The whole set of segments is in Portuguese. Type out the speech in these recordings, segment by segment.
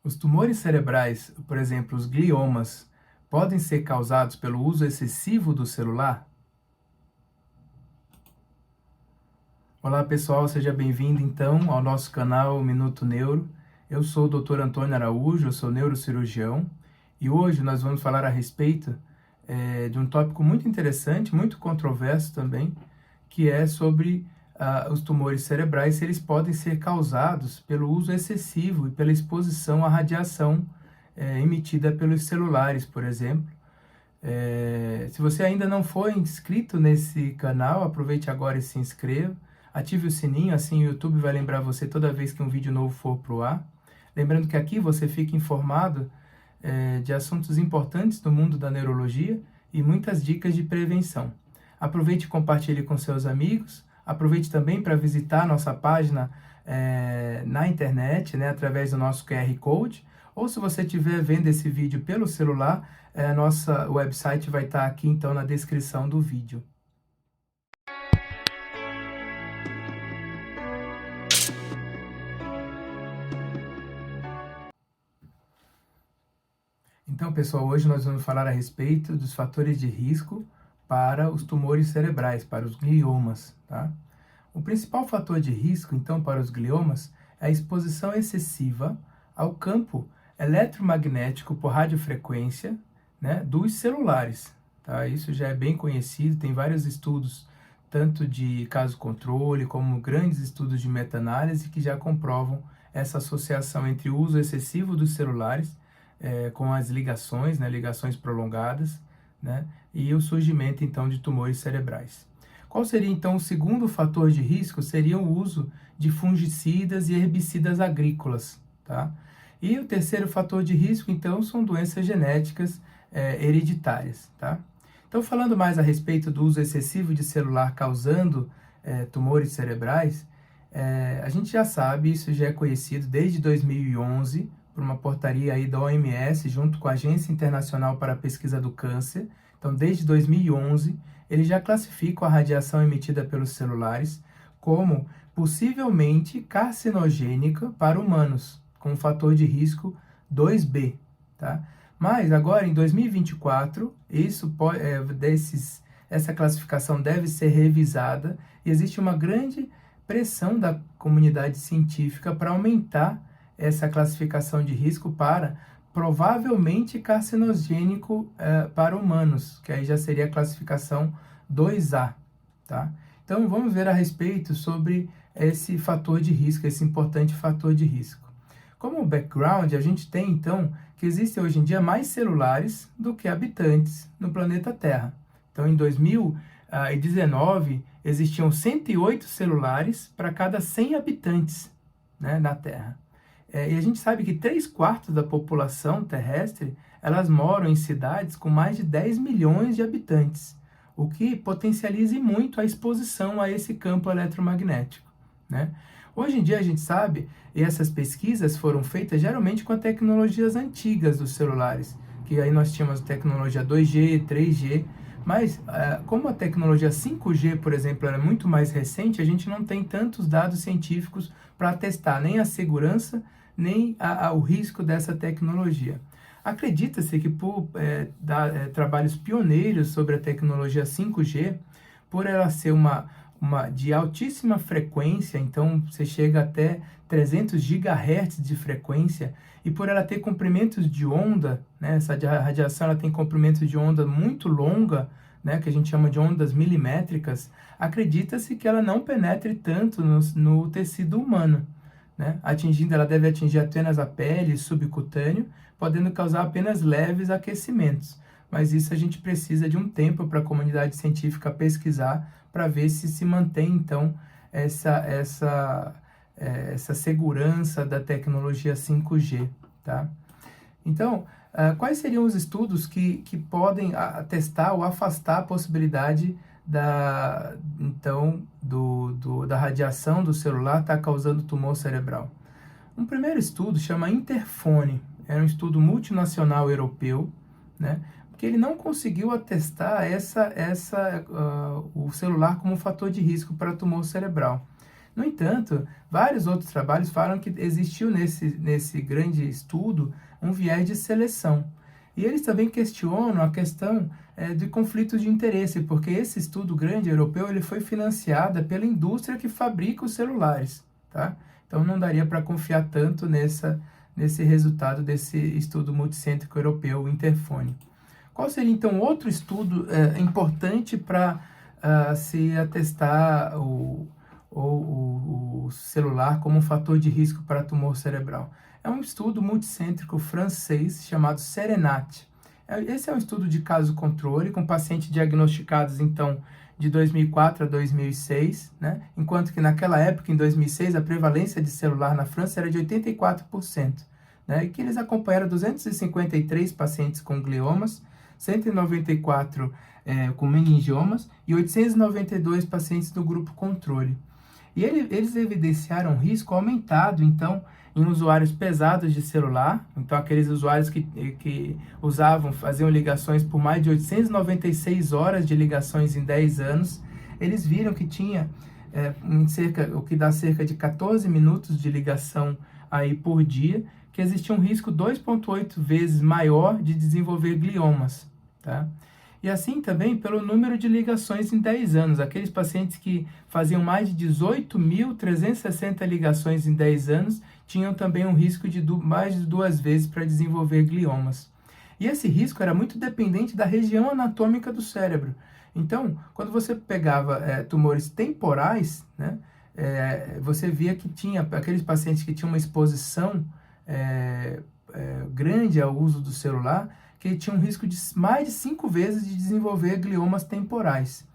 Os tumores cerebrais, por exemplo, os gliomas, podem ser causados pelo uso excessivo do celular? Olá pessoal, seja bem-vindo então ao nosso canal Minuto Neuro. Eu sou o Dr. Antônio Araújo, eu sou neurocirurgião e hoje nós vamos falar a respeito de um tópico muito interessante, muito controverso também, que é sobre os tumores cerebrais, se eles podem ser causados pelo uso excessivo e pela exposição à radiação emitida pelos celulares, por exemplo. Se você ainda não foi inscrito nesse canal, aproveite agora e se inscreva. Ative o sininho, assim o YouTube vai lembrar você toda vez que um vídeo novo for pro ar. Lembrando que aqui você fica informado de assuntos importantes do mundo da neurologia e muitas dicas de prevenção. Aproveite e compartilhe com seus amigos. Aproveite também para visitar nossa página na internet, né, através do nosso QR Code. Ou se você estiver vendo esse vídeo pelo celular, nossa website vai estar aqui então na descrição do vídeo. Então, pessoal, hoje nós vamos falar a respeito dos fatores de risco para os tumores cerebrais, para os gliomas, tá? O principal fator de risco, então, para os gliomas é a exposição excessiva ao campo eletromagnético por radiofrequência, né, dos celulares, tá? Isso já é bem conhecido, tem vários estudos, tanto de caso controle, como grandes estudos de meta-análise, que já comprovam essa associação entre o uso excessivo dos celulares com as ligações, né, ligações prolongadas, né, e o surgimento, então, de tumores cerebrais. Qual seria, então, o segundo fator de risco? Seria o uso de fungicidas e herbicidas agrícolas, tá? E o terceiro fator de risco, então, são doenças genéticas hereditárias, tá? Então, falando mais a respeito do uso excessivo de celular causando tumores cerebrais, a gente já sabe, isso já é conhecido desde 2011, por uma portaria aí da OMS, junto com a Agência Internacional para a Pesquisa do Câncer. Então, desde 2011, eles já classificam a radiação emitida pelos celulares como possivelmente carcinogênica para humanos, com um fator de risco 2B, tá? Mas agora, em 2024, essa classificação deve ser revisada e existe uma grande pressão da comunidade científica para aumentar essa classificação de risco para provavelmente carcinogênico para humanos, que aí já seria a classificação 2A, tá? Então, vamos ver a respeito sobre esse fator de risco, esse importante fator de risco. Como background, a gente tem, então, que existem hoje em dia mais celulares do que habitantes no planeta Terra. Então, em 2019, existiam 108 celulares para cada 100 habitantes, né, na Terra. E a gente sabe que 3/4 da população terrestre, elas moram em cidades com mais de 10 milhões de habitantes, o que potencializa muito a exposição a esse campo eletromagnético, né? Hoje em dia a gente sabe, e essas pesquisas foram feitas geralmente com as tecnologias antigas dos celulares, que aí nós tínhamos tecnologia 2G, 3G, mas como a tecnologia 5G, por exemplo, era muito mais recente, a gente não tem tantos dados científicos para testar nem a segurança, nem o risco dessa tecnologia. Acredita-se que por trabalhos pioneiros sobre a tecnologia 5G, por ela ser uma de altíssima frequência, então você chega até 300 GHz de frequência, e por ela ter comprimentos de onda, né, essa radiação ela tem comprimentos de onda muito longa, né, que a gente chama de ondas milimétricas, acredita-se que ela não penetre tanto no tecido humano, né? Ela deve atingir apenas a pele, subcutâneo, podendo causar apenas leves aquecimentos. Mas isso a gente precisa de um tempo para a comunidade científica pesquisar para ver se mantém, então, essa segurança da tecnologia 5G, tá? Então, quais seriam os estudos que podem atestar ou afastar a possibilidade da radiação do celular estar causando tumor cerebral? Um primeiro estudo chama Interphone, é um estudo multinacional europeu, né, que ele não conseguiu atestar o celular como fator de risco para tumor cerebral. No entanto, vários outros trabalhos falam que existiu nesse grande estudo um viés de seleção. E eles também questionam a questão de conflitos de interesse, porque esse estudo grande europeu ele foi financiado pela indústria que fabrica os celulares, tá? Então não daria para confiar tanto nesse resultado desse estudo multicêntrico europeu, o Interphone. Qual seria então outro estudo importante para se atestar o celular como um fator de risco para tumor cerebral? É um estudo multicêntrico francês chamado SERENAT. Esse é um estudo de caso controle com pacientes diagnosticados, então, de 2004 a 2006, né? Enquanto que naquela época, em 2006, a prevalência de celular na França era de 84%, né? E que eles acompanharam 253 pacientes com gliomas, 194 com meningiomas e 892 pacientes do grupo controle. E eles evidenciaram risco aumentado, então, em usuários pesados de celular, então aqueles usuários que faziam ligações por mais de 896 horas de ligações em 10 anos, eles viram que tinha o que dá cerca de 14 minutos de ligação aí por dia, que existia um risco 2,8 vezes maior de desenvolver gliomas, tá? E assim também pelo número de ligações em 10 anos. Aqueles pacientes que faziam mais de 18.360 ligações em 10 anos tinham também um risco de mais de 2 vezes para desenvolver gliomas. E esse risco era muito dependente da região anatômica do cérebro. Então, quando você pegava tumores temporais, né, você via que tinha aqueles pacientes que tinham uma exposição grande ao uso do celular, que tinha um risco de mais de 5 vezes de desenvolver gliomas temporais.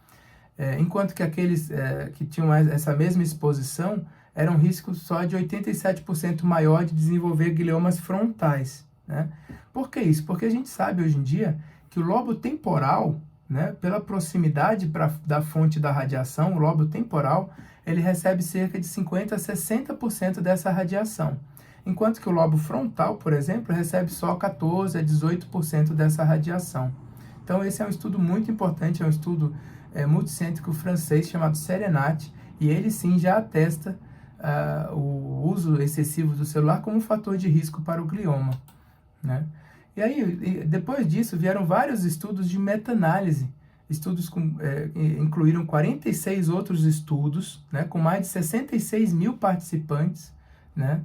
Enquanto que aqueles que tinham essa mesma exposição, era um risco só de 87% maior de desenvolver gliomas frontais, né? Por que isso? Porque a gente sabe hoje em dia que o lobo temporal, né, pela proximidade da fonte da radiação, o lobo temporal, ele recebe cerca de 50% a 60% dessa radiação. Enquanto que o lobo frontal, por exemplo, recebe só 14% a 18% dessa radiação. Então esse é um estudo muito importante, é um estudo multicêntrico francês chamado SERENAT, e ele sim já atesta o uso excessivo do celular como um fator de risco para o glioma, né? E aí, depois disso, vieram vários estudos de meta-análise. Estudos incluíram 46 outros estudos, né, com mais de 66 mil participantes, né?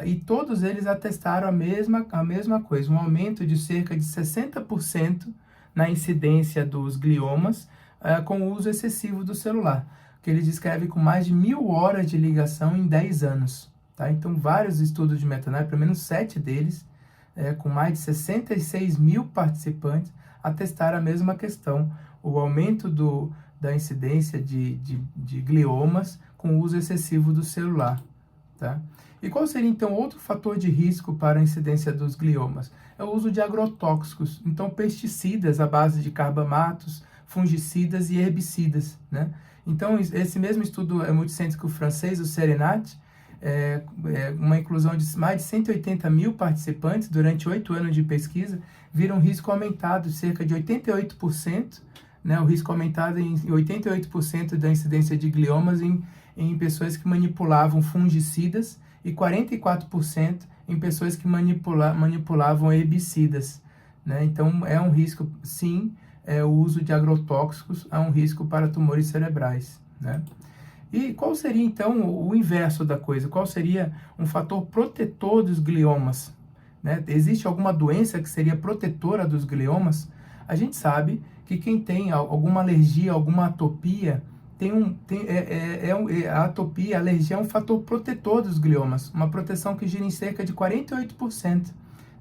E todos eles atestaram a mesma coisa, um aumento de cerca de 60% na incidência dos gliomas com o uso excessivo do celular, que ele descreve com mais de 1.000 horas de ligação em 10 anos. Tá? Então, vários estudos de meta-análise, pelo menos 7 deles, com mais de 66 mil participantes, atestaram a mesma questão, o aumento da incidência de gliomas com o uso excessivo do celular. Tá? E qual seria, então, outro fator de risco para a incidência dos gliomas? É o uso de agrotóxicos, então pesticidas à base de carbamatos, fungicidas e herbicidas, né? Então, esse mesmo estudo multicêntrico francês, o SERENAT, uma inclusão de mais de 180 mil participantes durante 8 anos de pesquisa, viram um risco aumentado de cerca de 88%, né? O risco aumentado em 88% da incidência de gliomas em pessoas que manipulavam fungicidas e 44% em pessoas que manipulavam herbicidas, né? Então, é um risco, sim, o uso de agrotóxicos é um risco para tumores cerebrais, né? E qual seria, então, o inverso da coisa? Qual seria um fator protetor dos gliomas, né? Existe alguma doença que seria protetora dos gliomas? A gente sabe que quem tem alguma alergia, alguma atopia, a atopia, a alergia é um fator protetor dos gliomas, uma proteção que gira em cerca de 48%,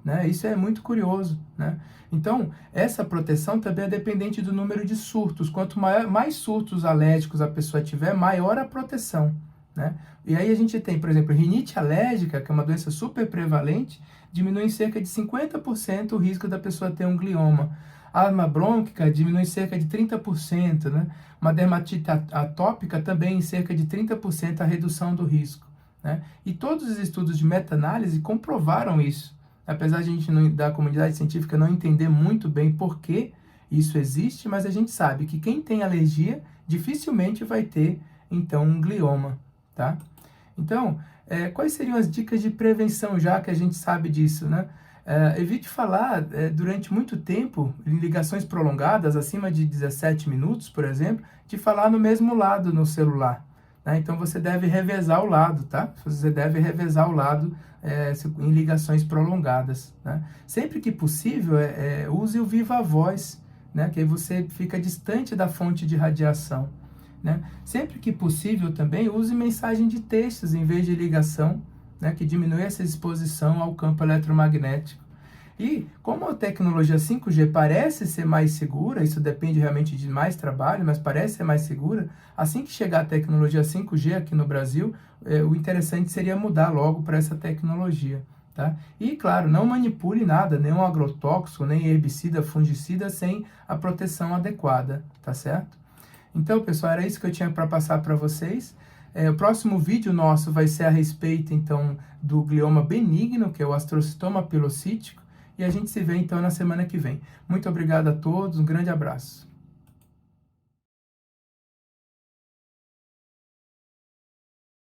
né? Isso é muito curioso, né? Então, essa proteção também é dependente do número de surtos. Quanto mais surtos alérgicos a pessoa tiver, maior a proteção, né? E aí a gente tem, por exemplo, rinite alérgica, que é uma doença super prevalente, diminui em cerca de 50% o risco da pessoa ter um glioma. Asma brônquica diminui em cerca de 30%, né? Uma dermatite atópica também em cerca de 30% a redução do risco, né? E todos os estudos de meta-análise comprovaram isso. Apesar de a gente da comunidade científica não entender muito bem por que isso existe, mas a gente sabe que quem tem alergia dificilmente vai ter, então, um glioma, tá? tá? Então, quais seriam as dicas de prevenção, já que a gente sabe disso, né? Evite falar durante muito tempo, em ligações prolongadas, acima de 17 minutos, por exemplo, de falar no mesmo lado no celular, né? Então, você deve revezar o lado, tá? Você deve revezar o lado em ligações prolongadas, né? Sempre que possível, use o viva voz, né? Que aí você fica distante da fonte de radiação, né? Sempre que possível também, use mensagem de textos em vez de ligação, né? Que diminui essa exposição ao campo eletromagnético. E como a tecnologia 5G parece ser mais segura, isso depende realmente de mais trabalho, mas parece ser mais segura, assim que chegar a tecnologia 5G aqui no Brasil, o interessante seria mudar logo para essa tecnologia, tá? E, claro, não manipule nada, nenhum agrotóxico, nem herbicida, fungicida, sem a proteção adequada, tá certo? Então, pessoal, era isso que eu tinha para passar para vocês. O próximo vídeo nosso vai ser a respeito, então, do glioma benigno, que é o astrocitoma pilocítico, e a gente se vê, então, na semana que vem. Muito obrigado a todos, um grande abraço.